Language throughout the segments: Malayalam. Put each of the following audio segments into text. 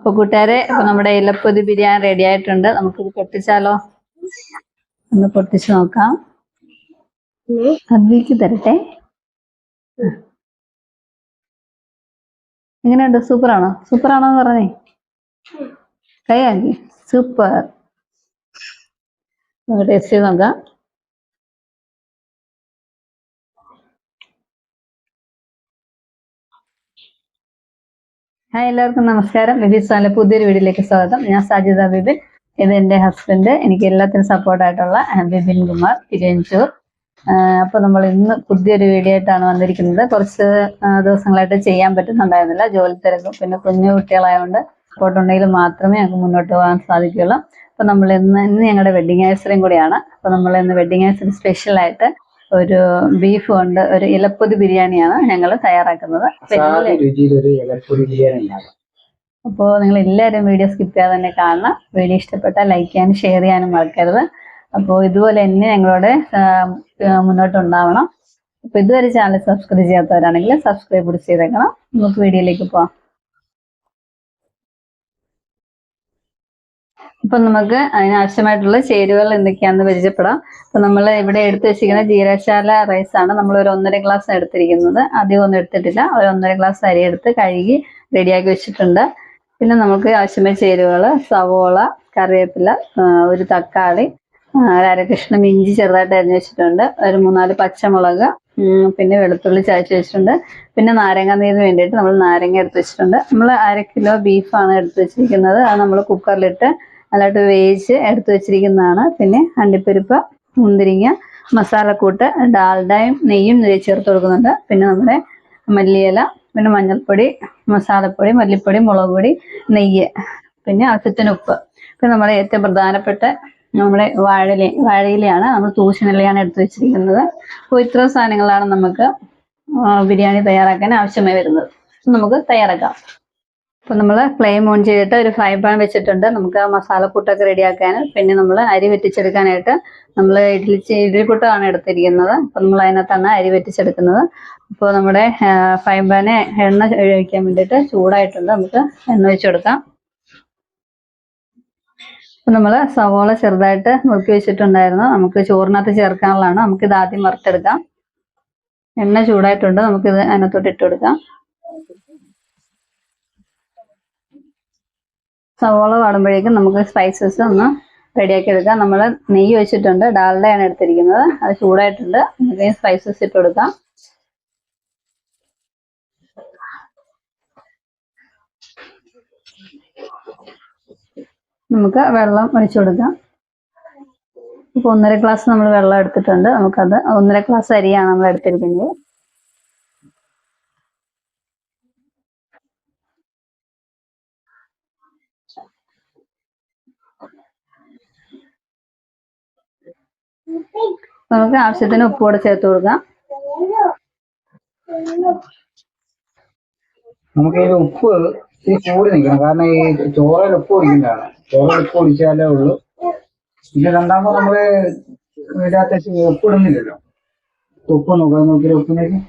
അപ്പൊ കൂട്ടുകാരെ, അപ്പൊ നമ്മുടെ ഇലപ്പൊതി ബിരിയാണി റെഡി ആയിട്ടുണ്ട്. നമുക്കിത് പൊട്ടിച്ചാലോ? ഒന്ന് പൊട്ടിച്ചു നോക്കാം. അതിലേക്ക് തരട്ടെ. എങ്ങനെയുണ്ട്? സൂപ്പറാണോ? സൂപ്പറാണോ എന്ന് പറഞ്ഞേ. കൈയാക്കി. സൂപ്പർ. നമുക്ക് ടേസ്റ്റ് ചെയ്ത് നോക്കാം. ഹായ്, എല്ലാവർക്കും നമസ്കാരം. ബിബിസ് ചാനലിലെ പുതിയൊരു വീഡിയോയിലേക്ക് സ്വാഗതം. ഞാൻ സാജിദ ബിബിൻ. ഇത് എൻ്റെ ഹസ്ബൻഡ്. എനിക്ക് എല്ലാത്തിനും സപ്പോർട്ടായിട്ടുള്ള ബിബിൻ കുമാർ തിരുവഞ്ചൂർ. അപ്പോൾ നമ്മൾ ഇന്ന് പുതിയൊരു വീഡിയോ ആയിട്ടാണ് വന്നിരിക്കുന്നത്. കുറച്ച് ദിവസങ്ങളായിട്ട് ചെയ്യാൻ പറ്റുന്നുണ്ടായിരുന്നില്ല. ജോലി തിരക്കും പിന്നെ കുഞ്ഞു കുട്ടികളായതുകൊണ്ട് സപ്പോർട്ട് ഉണ്ടെങ്കിൽ മാത്രമേ ഞങ്ങൾക്ക് മുന്നോട്ട് പോകാൻ സാധിക്കുകയുള്ളൂ. അപ്പോൾ നമ്മൾ ഇന്ന് ഞങ്ങളുടെ വെഡിങ് ആനിവേഴ്സറിയും കൂടിയാണ്. അപ്പോൾ നമ്മൾ ഇന്ന് വെഡിങ് ആനിവേഴ്സറി സ്പെഷ്യലായിട്ട് ഒരു ബീഫ് കൊണ്ട് ഒരു ഇലപ്പൊതി ബിരിയാണിയാണ് ഞങ്ങൾ തയ്യാറാക്കുന്നത്. അപ്പോൾ നിങ്ങൾ എല്ലാവരും വീഡിയോ സ്കിപ്പ് ചെയ്യാതെ തന്നെ കാണണം. വീഡിയോ ഇഷ്ടപ്പെട്ടാൽ ലൈക്ക് ചെയ്യാനും ഷെയർ ചെയ്യാനും മറക്കരുത്. അപ്പോൾ ഇതുപോലെ തന്നെ ഞങ്ങളോട് മുന്നോട്ടുണ്ടാവണം. അപ്പോൾ ഇതുവരെ ചാനൽ സബ്സ്ക്രൈബ് ചെയ്യാത്തവരാണെങ്കിൽ സബ്സ്ക്രൈബ് കൂടി ചെയ്തേക്കണം. നമുക്ക് വീഡിയോയിലേക്ക് പോവാം. അപ്പൊ നമുക്ക് അതിനാവശ്യമായിട്ടുള്ള ചേരുവകൾ എന്തൊക്കെയാണെന്ന് പരിചയപ്പെടാം. അപ്പൊ നമ്മൾ ഇവിടെ എടുത്തു വെച്ചിരിക്കുന്ന ജീരകശാല റൈസ് ആണ്. നമ്മൾ ഒരു 1.5 ഗ്ലാസ് എടുത്തിരിക്കുന്നത്. അധികം ഒന്നും എടുത്തിട്ടില്ല. ഒരു 1.5 ഗ്ലാസ് അരി എടുത്ത് കഴുകി റെഡിയാക്കി വെച്ചിട്ടുണ്ട്. പിന്നെ നമുക്ക് ആവശ്യമായ ചേരുവകൾ സവോള, കറിവേപ്പില, ഒരു തക്കാളി, അരക്കഷ്ണം ഇഞ്ചി ചെറുതായിട്ട് അരിഞ്ഞു വെച്ചിട്ടുണ്ട്, ഒരു 3-4 പച്ചമുളക്, പിന്നെ വെളുത്തുള്ളി ചതച്ച് വെച്ചിട്ടുണ്ട്. പിന്നെ നാരങ്ങ നീരിന് വേണ്ടിയിട്ട് നമ്മൾ നാരങ്ങ എടുത്ത് വെച്ചിട്ടുണ്ട്. നമ്മൾ 1/2 കിലോ ബീഫാണ് എടുത്ത് വെച്ചിരിക്കുന്നത്. അത് നമ്മൾ കുക്കറിലിട്ട് നല്ലതായിട്ട് വേവിച്ച് എടുത്ത് വെച്ചിരിക്കുന്നതാണ്. പിന്നെ അണ്ടിപ്പരിപ്പ്, മുന്തിരിങ്ങ, മസാലക്കൂട്ട്, ഡാൽഡയും നെയ്യും ചേർത്ത് കൊടുക്കുന്നുണ്ട്. പിന്നെ നമ്മുടെ മല്ലിയില, പിന്നെ മഞ്ഞൾപ്പൊടി, മസാലപ്പൊടി, മല്ലിപ്പൊടി, മുളക് പൊടി, നെയ്യ്, പിന്നെ ആവശ്യത്തിന് ഉപ്പ്. പിന്നെ നമ്മുടെ ഏറ്റവും പ്രധാനപ്പെട്ട നമ്മുടെ വാഴയിലയാണ്. നമ്മൾ തൂശനിലയാണ് എടുത്ത് വെച്ചിരിക്കുന്നത്. അപ്പോൾ ഇത്ര സാധനങ്ങളാണ് നമുക്ക് ബിരിയാണി തയ്യാറാക്കാൻ ആവശ്യമായി വരുന്നത്. നമുക്ക് തയ്യാറാക്കാം. അപ്പോൾ നമ്മൾ ഫ്ലെയിം ഓൺ ചെയ്തിട്ട് ഒരു ഫ്രൈ പാൻ വെച്ചിട്ടുണ്ട്. നമുക്ക് മസാലക്കൂട്ടൊക്കെ റെഡിയാക്കാൻ. പിന്നെ നമ്മൾ അരി വെറ്റിച്ചെടുക്കാനായിട്ട് നമ്മൾ ഇഡ്ഡലിക്കുട്ടാണ് എടുത്തിരിക്കുന്നത്. അപ്പോൾ നമ്മൾ അതിനകത്താണ് അരി വെറ്റിച്ചെടുക്കുന്നത്. അപ്പോൾ നമ്മുടെ ഫ്രൈ പാന് എണ്ണ ഒഴിക്കാൻ വേണ്ടിയിട്ട് ചൂടായിട്ടുണ്ട്. നമുക്ക് എണ്ണ ഒഴിച്ചു കൊടുക്കാം. അപ്പോൾ നമ്മൾ സവോള ചെറുതായിട്ട് നുറുക്കി വെച്ചിട്ടുണ്ടായിരുന്നു. നമുക്ക് ചോറിനകത്ത് ചേർക്കാനുള്ളതാണ്. നമുക്കിത് ആദ്യം വറുത്തെടുക്കാം. എണ്ണ ചൂടായിട്ടുണ്ട്. നമുക്കിത് അതിനകത്തോട്ട് ഇട്ട് കൊടുക്കാം. സവോള വാടുമ്പോഴേക്കും നമുക്ക് സ്പൈസസ് ഒന്ന് റെഡിയാക്കി എടുക്കാം. നമ്മൾ നെയ്യ് വെച്ചിട്ടുണ്ട്. ഡാൽഡയാണ് എടുത്തിരിക്കുന്നത്. അത് ചൂടായിട്ടുണ്ട്. നമുക്ക് സ്പൈസസ് ഇട്ട് കൊടുക്കാം. നമുക്ക് വെള്ളം ഒഴിച്ചു കൊടുക്കാം. ഇപ്പോൾ 1.5 ഗ്ലാസ് നമ്മൾ വെള്ളം എടുത്തിട്ടുണ്ട്. നമുക്കത് 1.5 ഗ്ലാസ് അരിയാണ് നമ്മൾ എടുത്തിരിക്കുന്നത്. നമുക്ക് ആവശ്യത്തിന് ഉപ്പ് കൂടെ ചേർത്ത് കൊടുക്കാം. നമുക്ക് ഈ ഉപ്പ് കൂടി നിൽക്കണം. കാരണം ഈ ചോറയിൽ ഉപ്പ് കുടിക്കുന്നതാണ്. ചോറയിൽ ഉപ്പ് കുടിച്ചാലേ ഉള്ളൂ. പിന്നെ രണ്ടാമത് നമ്മള് ഇതിനകത്ത് ഉപ്പ് ഇടുന്നില്ലല്ലോ. ഉപ്പ് നോക്കാം. നോക്കി ഉപ്പിനേക്ക്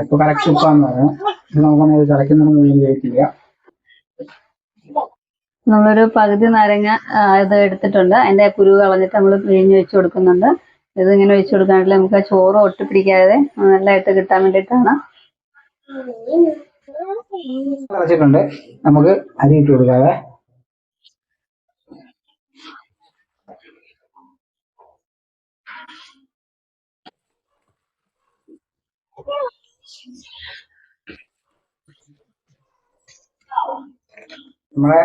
ഇപ്പൊ കറക്റ്റ് ഉപ്പാന്ന് പറയാം. നമുക്കാണെങ്കിൽ തിളയ്ക്കുന്നൊന്നും കഴിക്കില്ല. നമ്മളൊരു പകുതി നാരങ്ങ ഇത് എടുത്തിട്ടുണ്ട്. അതിന്റെ കുരു കളഞ്ഞിട്ട് നമ്മൾ പിഴിഞ്ഞ് വെച്ച് കൊടുക്കുന്നുണ്ട്. ഇത് ഇങ്ങനെ വെച്ച് കൊടുക്കാനായിട്ട് നമുക്ക് ചോറ് ഒട്ടിപ്പിടിക്കാതെ നല്ലതായിട്ട് കിട്ടാൻ വേണ്ടിയിട്ടാണ്. തിളച്ചിട്ടുണ്ട്. നമുക്ക് അരി ഇട്ട് കൊടുക്കാതെ. നമ്മളെ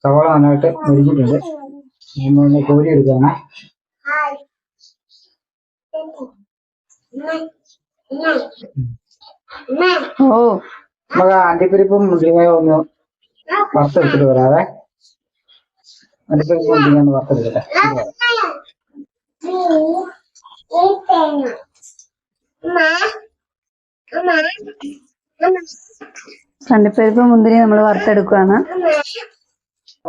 സവാള നന്നായിട്ട് മുരിഞ്ഞിട്ടുണ്ട്. നമ്മൾ കോരി എടുക്കുകയാണ്. നമുക്ക് അണ്ടിപ്പരിപ്പും മുന്തിരിങ്ങയും ഒന്ന് വറുത്തെടുത്തിട്ട് വരാവേ. അണ്ടിപ്പരിപ്പും മുന്തിരിങ്ങ ഒന്ന് വറുത്തെടുക്കട്ടെ. അണ്ടിപ്പരിപ്പ് മുന്തിരി നമ്മൾ വറുത്തെടുക്കുകയാണ്.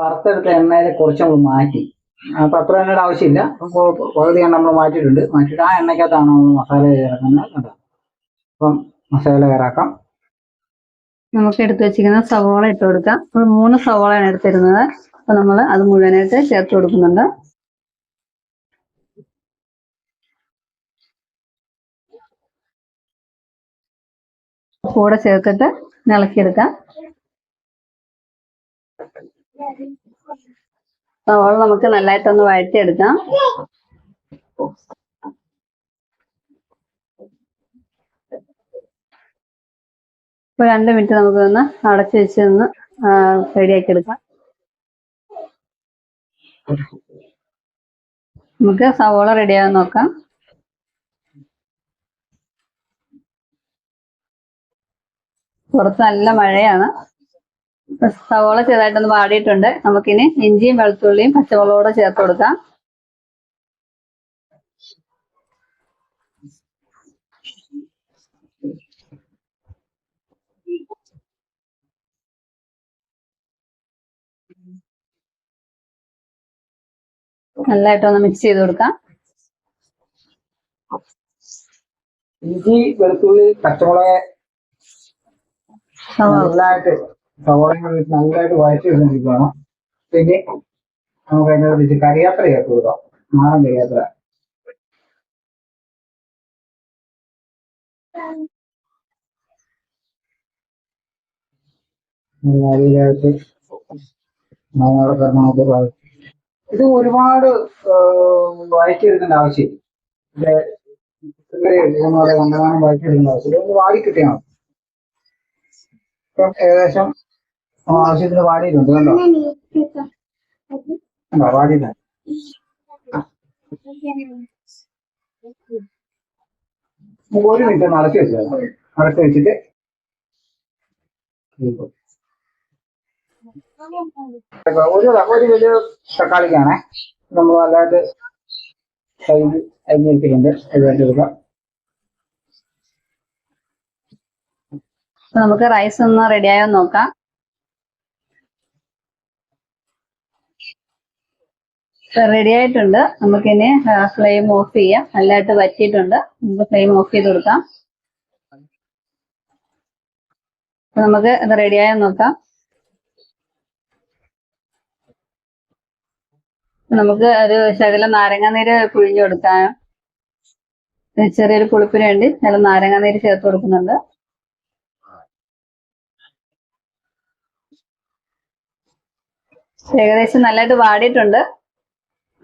വറുത്തെടുത്ത എണ്ണയിൽ കുറച്ച് നമ്മൾ മാറ്റി. അപ്പൊ അത്ര എണ്ണയുടെ ആവശ്യമില്ല. പകുതി എണ്ണ നമ്മൾ മാറ്റിയിട്ടുണ്ട്. മാറ്റിയിട്ട് ആ എണ്ണയ്ക്കകത്താണ് നമ്മൾ മസാല ചേർക്കുന്നത്. അപ്പം മസാല കയറാക്കാം. നമുക്ക് എടുത്തു വെച്ചിരിക്കുന്ന സവോള ഇട്ട് കൊടുക്കാം. അപ്പോൾ 3 സവോളയാണ് എടുത്തിരുന്നത്. അപ്പൊ നമ്മൾ അത് മുഴുവനായിട്ട് ചേർത്ത് കൊടുക്കുന്നുണ്ട്. കൂടെ ചേർത്തിട്ട് ഇളക്കിയെടുക്കാം. സവോള നമുക്ക് നല്ലതായിട്ടൊന്ന് വഴറ്റിയെടുക്കാം. ഇപ്പോൾ 2 മിനിറ്റ് നമുക്ക് ഒന്ന് അടച്ചു വെച്ച് ഒന്ന് റെഡിയാക്കി എടുക്കാം. നമുക്ക് സവോള റെഡിയാകാൻ നോക്കാം. പുറത്ത് നല്ല മഴയാണ്. സവോള ചെറുതായിട്ടൊന്ന് വാടിയിട്ടുണ്ട്. നമുക്കിനി ഇഞ്ചിയും വെളുത്തുള്ളിയും പച്ചമുളകോടെ ചേർത്ത് കൊടുക്കാം. നല്ലതായിട്ടൊന്ന് മിക്സ് ചെയ്ത് കൊടുക്കാം. ഇഞ്ചി വെളുത്തുള്ളി പച്ചമുളക് നല്ലതായിട്ട് നല്ലതായിട്ട് വഴറ്റി എടുത്തിരിക്കുകയാണ്. പിന്നെ നമുക്ക് അതിനകത്ത് കറിവേപ്പില ചേർത്ത് കൊടുക്കാം. നാടൻ കറിവേപ്പില. അതിനകത്ത് ഇത് ഒരുപാട് വഴറ്റിയെടുക്കേണ്ട ആവശ്യമില്ല. കണ്ടമാനം വഴറ്റിയെടുക്കേണ്ട ആവശ്യമില്ല. ഒന്ന് വാടി കിട്ടിയാൽ മതി. ഇപ്പം ഏകദേശം ആവശ്യത്തിന് വാടിയിട്ടുണ്ട്. കണ്ടോ വാടിയില്ല. ഒരു മിനിറ്റ് ഒന്ന് അടച്ചു വെച്ചാൽ അടച്ചു വെച്ചിട്ട് ഒരു വലിയ തക്കാളിക്കാണേ നമ്മൾ നല്ലതായിട്ട് അരിഞ്ഞെടുത്തിട്ടുണ്ട്. അതുമായിട്ട് എടുക്കാം. നമുക്ക് റൈസ് ഒന്ന് റെഡിയായോ നോക്കാം. റെഡി ആയിട്ടുണ്ട്. നമുക്കിനി ഫ്ലെയിം ഓഫ് ചെയ്യാം. നല്ലതായിട്ട് വറ്റിയിട്ടുണ്ട്. നമുക്ക് ഫ്ലെയിം ഓഫ് ചെയ്ത് കൊടുക്കാം. നമുക്ക് ഇത് റെഡിയായോ നോക്കാം. നമുക്ക് ഒരു ശകലം നാരങ്ങാനീര് പിഴിഞ്ഞു കൊടുക്കാം. ചെറിയൊരു പുളിപ്പിന് വേണ്ടി ശകലം നാരങ്ങാനീര് ചേർത്ത് കൊടുക്കുന്നുണ്ട്. ഏകദേശം നല്ലതായിട്ട് വാടിയിട്ടുണ്ട്.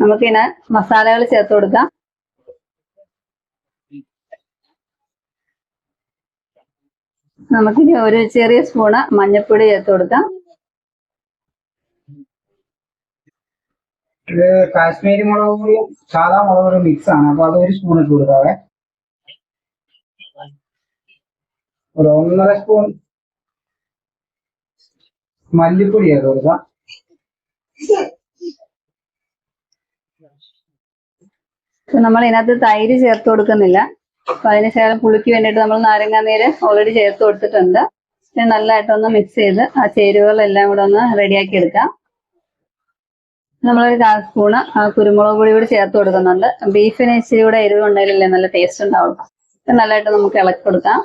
നമുക്കിതിനെ മസാലകൾ ചേർത്ത് കൊടുക്കാം. നമുക്കിനി ഒരു ചെറിയ സ്പൂണ് മഞ്ഞൾപ്പൊടി ചേർത്ത് കൊടുക്കാം. ഇത് കാശ്മീരി മുളക് പൊടിയും സാധാ മുളക് പൊടിയും മിക്സ് ആണ്. അപ്പൊ അത് ഒരു സ്പൂൺ ഇട്ട് കൊടുക്കാവേ. ഒരു 1.5 സ്പൂൺ മല്ലിപ്പൊടി ചേർത്ത് കൊടുക്കാം. നമ്മൾ ഇതിനകത്ത് തൈര് ചേർത്ത് കൊടുക്കുന്നില്ല. അപ്പൊ അതിന് ശേഷം പുളിക്ക് വേണ്ടിയിട്ട് നമ്മൾ നാരങ്ങാനീര് ഓൾറെഡി ചേർത്ത് കൊടുത്തിട്ടുണ്ട്. നല്ലതായിട്ടൊന്ന് മിക്സ് ചെയ്ത് ആ ചേരുവകളെല്ലാം കൂടെ ഒന്ന് റെഡിയാക്കി എടുക്കാം. നമ്മളൊരു 1/4 സ്പൂണ് കുരുമുളക് പൊടി കൂടി ചേർത്ത് കൊടുക്കുന്നുണ്ട്. ബീഫിന് ഇച്ചിരി കൂടെ എരിവ് ഉണ്ടെങ്കിലല്ലേ നല്ല ടേസ്റ്റ് ഉണ്ടാവുള്ളൂ. നല്ലതായിട്ട് നമുക്ക് ഇളക്കി കൊടുക്കാം.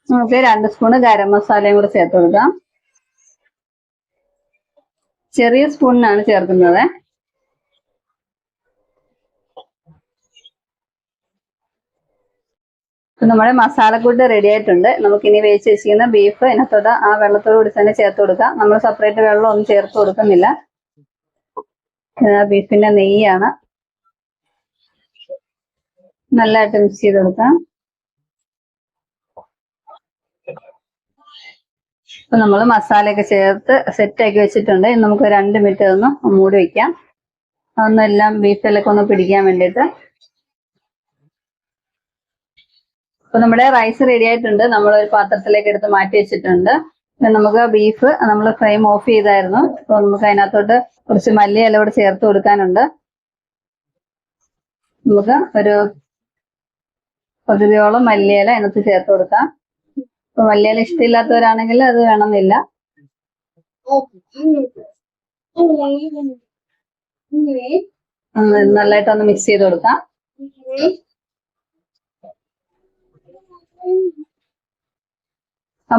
നമുക്ക് 2 സ്പൂണ് ഗരം മസാലയും കൂടെ ചേർത്ത് കൊടുക്കാം. ചെറിയ സ്പൂണിനാണ് ചേർക്കുന്നത്. നമ്മുടെ മസാലക്കൂട്ട് റെഡി ആയിട്ടുണ്ട്. നമുക്കിനി വേവിച്ച് വെച്ചിരിക്കുന്ന ബീഫ് ഇതിനകത്തോട്ട് ആ വെള്ളത്തോട് കൂടി തന്നെ ചേർത്ത് കൊടുക്കാം. നമ്മൾ സെപ്പറേറ്റ് വെള്ളം ഒന്നും ചേർത്ത് കൊടുക്കുന്നില്ല. ബീഫിന്റെ നെയ്യാണ്. നല്ലതായിട്ട് മിക്സ് ചെയ്ത് കൊടുക്കാം. അപ്പൊ നമ്മൾ മസാലയൊക്കെ ചേർത്ത് സെറ്റാക്കി വെച്ചിട്ടുണ്ട്. ഇനി നമുക്ക് 2 മിനിറ്റ് ഒന്ന് മൂടി വെക്കാം. അതൊന്നെല്ലാം ബീഫിലൊക്കെ ഒന്ന് പിടിക്കാൻ വേണ്ടിയിട്ട്. അപ്പൊ നമ്മുടെ റൈസ് റെഡി ആയിട്ടുണ്ട്. നമ്മൾ ഒരു പാത്രത്തിലേക്ക് എടുത്ത് മാറ്റി വെച്ചിട്ടുണ്ട്. നമുക്ക് ബീഫ് നമ്മൾ ഫ്ലെയിം ഓഫ് ചെയ്തായിരുന്നു. അപ്പൊ നമുക്ക് അതിനകത്തോട്ട് കുറച്ച് മല്ലിയില കൂടെ ചേർത്ത് കൊടുക്കാനുണ്ട്. നമുക്ക് ഒരു പകുതിയോളം മല്ലിയില അതിനകത്ത് ചേർത്ത് കൊടുക്കാം. അപ്പൊ മല്ലിയില ഇഷ്ടമില്ലാത്തവരാണെങ്കിൽ അത് വേണമെന്നില്ല. നല്ലതായിട്ടൊന്ന് മിക്സ് ചെയ്ത് കൊടുക്കാം.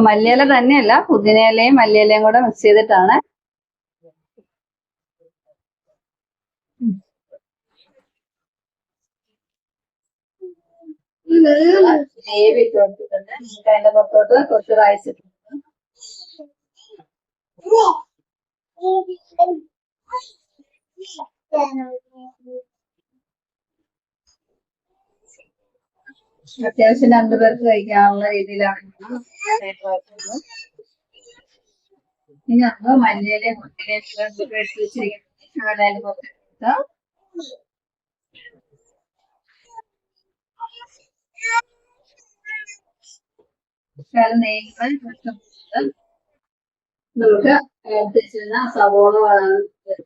മല്ലിയില തന്നെയല്ല, പുതിനയിലയും മല്ലിയിലയും കൂടെ മിക്സ് ചെയ്തിട്ടാണ്. ഗ്രേവി ഇട്ട് കൊടുത്തിട്ടുണ്ട്. നമുക്ക് അതിന്റെ പുറത്തോട്ട് കുറച്ച് റൈസ് ഇട്ടിട്ടുണ്ട്. അത്യാവശ്യം 2 പേർക്ക് കഴിക്കാനുള്ള രീതിയിലാണ് ഇനി നമ്മൾ മല്ലിയിലയും മുട്ടിലയും എടുത്ത് വെച്ചിരിക്കുന്നത് അതിന്റെ പുറത്ത് നെയ്യ് നമുക്ക് എടുത്ത് വെച്ചിരുന്ന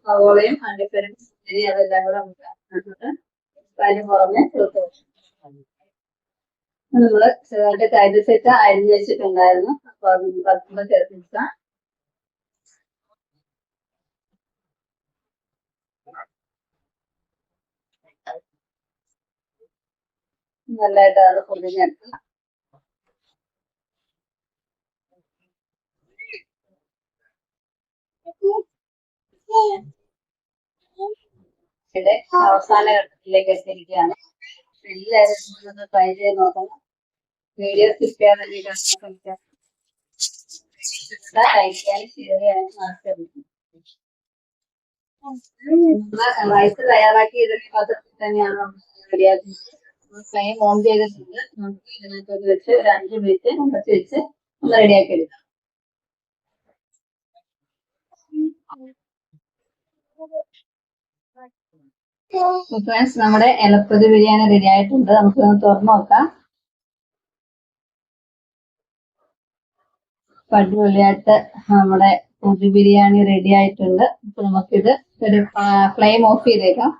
സവോളയും അണ്ടിപ്പരും അതെല്ലാം കൂടെ നമുക്ക് അതിന് പുറമെ ചേർത്ത് വെച്ചു. നമ്മള് ചെറുതായിട്ട് കരുതിട്ട് അരിഞ്ഞ് വെച്ചിട്ടുണ്ടായിരുന്നു. അപ്പൊ അത് പത്തുമ്പോ ചേർത്ത് വെച്ചാൽ നല്ലതായിട്ട് അത് പൊതിഞ്ഞെടുക്കണം. അവസാന ഘട്ടത്തിലേക്ക് എത്തിയിരിക്കുകയാണ്. എല്ലാവരും ഒന്ന് ട്രൈ ചെയ്ത് നോക്കണം. വീഡിയോ സ്കിപ്പ് ചെയ്യാതെ ശ്രമിക്കാം. ലൈക്ക് ചെയ്യാനും ഷെയർ ചെയ്യാനും മറക്കരുത്. റൈസ് തയ്യാറാക്കി പാത്രത്തിൽ തന്നെയാണ് റെഡിയാക്കുന്നത്. ഫ്ലെയിം ഓൺ ചെയ്തിട്ടുണ്ട്. നമുക്ക് ഇതിനകത്തോട്ട് വെച്ച് ഒരു 5 മിനിറ്റ് അടച്ച് വെച്ച് ഒന്ന് റെഡിയാക്കി എടുക്കാം. ഫ്രണ്ട്സ്, നമ്മുടെ ഇലപ്പൊതി ബിരിയാണി റെഡി ആയിട്ടുണ്ട്. നമുക്ക് തുറന്നു നോക്കാം. അടിപൊളിയായിട്ട് നമ്മുടെ പൊതി ബിരിയാണി റെഡി ആയിട്ടുണ്ട്. അപ്പൊ നമുക്കിത് ഒരു ഫ്ലെയിം ഓഫ് ചെയ്തേക്കാം.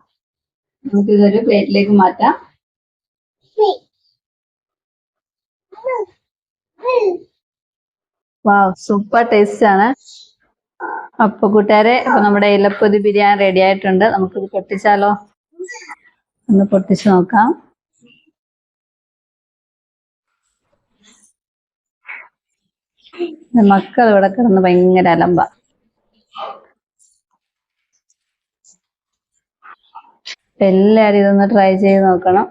നമുക്കിതൊരു പ്ലേറ്റിലേക്ക് മാറ്റാം. വാവ്, സൂപ്പർ ടേസ്റ്റ് ആണ്. അപ്പൊ കൂട്ടുകാരെ, അപ്പൊ നമ്മുടെ ഇലപ്പൊതി ബിരിയാണി റെഡി ആയിട്ടുണ്ട്. നമുക്കിത് പൊട്ടിച്ചാലോ? ഒന്ന് പൊട്ടിച്ചു നോക്കാം. മക്കൾ ഇവിടെ കിടന്ന് ഭയങ്കര അലമ്പ. എല്ലാരും ഇതൊന്ന് ട്രൈ ചെയ്ത് നോക്കണം.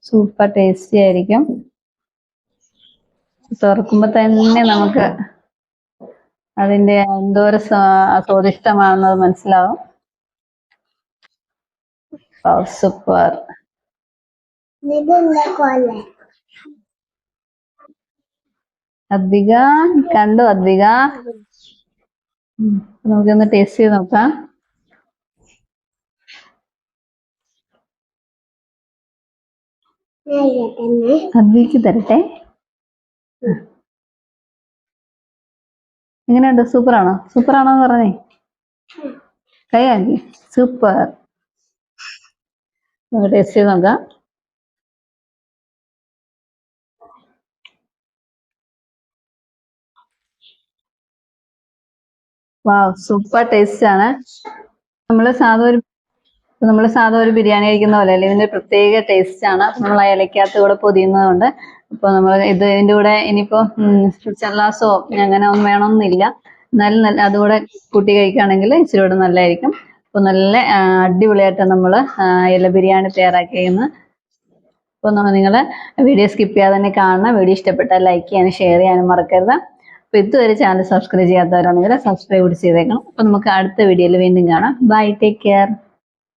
സൂപ്പർ ടേസ്റ്റി ആയിരിക്കും. തുറക്കുമ്പോ തന്നെ നമുക്ക് അതിന്റെ എന്തോരം സ്വാദിഷ്ടമാണെന്നത് മനസ്സിലാവും. സൂപ്പർ. അദ്വിക കണ്ടോ? അദ്വിക, നമുക്കൊന്ന് ടേസ്റ്റ് ചെയ്ത് നോക്കാം. അദ്വിക്ക് തരട്ടെ. എങ്ങനെയുണ്ട്? സൂപ്പറാണോ? സൂപ്പറാണോന്ന് പറഞ്ഞേ. കൈയാക്കി. സൂപ്പർ. ടേസ്റ്റ് ചെയ്ത് നോക്കാം. വാവ്, സൂപ്പർ ടേസ്റ്റ് ആണ്. നമ്മള് സാധാ ഒരു ബിരിയാണി കഴിക്കുന്ന പോലെ അല്ലെ, ഇതിന്റെ പ്രത്യേക ടേസ്റ്റ് ആണ്. നമ്മൾ ആ ഇലക്കകത്ത് കൂടെ പൊതിയുന്നതുകൊണ്ട്. അപ്പൊ നമ്മൾ ഇതിന്റെ കൂടെ ഇനിയിപ്പോ ചല്ലാസോ അങ്ങനെ ഒന്നും വേണമെന്നില്ല. എന്നാലും അതുകൂടെ കൂട്ടി കഴിക്കുകയാണെങ്കിൽ ഇച്ചിരി കൂടെ നല്ലതായിരിക്കും. അപ്പൊ നല്ല അടിപൊളിയായിട്ട് നമ്മള് ഇല ബിരിയാണി തയ്യാറാക്കിയെന്ന്. അപ്പൊ നിങ്ങൾ വീഡിയോ സ്കിപ്പ് ചെയ്യാതെ തന്നെ കാണണം. വീഡിയോ ഇഷ്ടപ്പെട്ടാൽ ലൈക്ക് ചെയ്യാനും ഷെയർ ചെയ്യാനും മറക്കരുത്. അപ്പൊ ഇതുവരെ ചാനൽ സബ്സ്ക്രൈബ് ചെയ്യാത്തവരാണെങ്കിൽ സബ്സ്ക്രൈബ് കൂടി ചെയ്തേക്കണം. അപ്പൊ നമുക്ക് അടുത്ത വീഡിയോയിൽ വീണ്ടും കാണാം. Bye, take care.